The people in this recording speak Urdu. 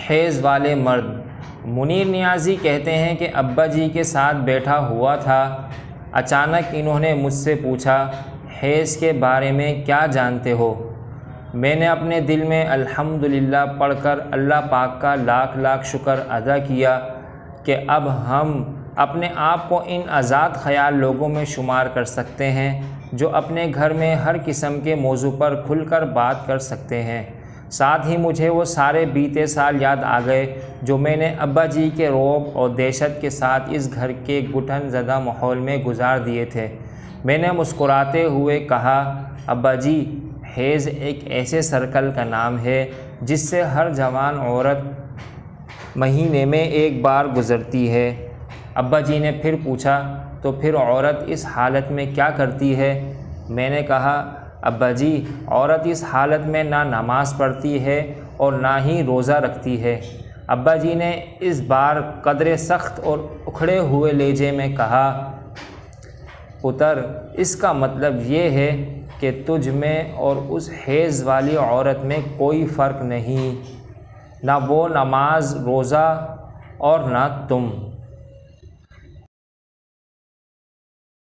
حیض والے مرد۔ منیر نیازی کہتے ہیں کہ ابا جی کے ساتھ بیٹھا ہوا تھا، اچانک انہوں نے مجھ سے پوچھا حیض کے بارے میں کیا جانتے ہو؟ میں نے اپنے دل میں الحمدللہ پڑھ کر اللہ پاک کا لاکھ لاکھ شکر ادا کیا کہ اب ہم اپنے آپ کو ان آزاد خیال لوگوں میں شمار کر سکتے ہیں جو اپنے گھر میں ہر قسم کے موضوع پر کھل کر بات کر سکتے ہیں۔ ساتھ ہی مجھے وہ سارے بیتے سال یاد آ گئے جو میں نے ابا جی کے رعب اور دہشت کے ساتھ اس گھر کے گھٹن زدہ ماحول میں گزار دیے تھے۔ میں نے مسکراتے ہوئے کہا، ابا جی، حیض ایک ایسے سرکل کا نام ہے جس سے ہر جوان عورت مہینے میں ایک بار گزرتی ہے۔ ابا جی نے پھر پوچھا، تو پھر عورت اس حالت میں کیا کرتی ہے؟ میں نے کہا، ابا جی، عورت اس حالت میں نہ نماز پڑھتی ہے اور نہ ہی روزہ رکھتی ہے۔ ابا جی نے اس بار قدرے سخت اور اکھڑے ہوئے لہجے میں کہا، پتر، اس کا مطلب یہ ہے کہ تجھ میں اور اس حیض والی عورت میں کوئی فرق نہیں، نہ وہ نماز روزہ اور نہ تم۔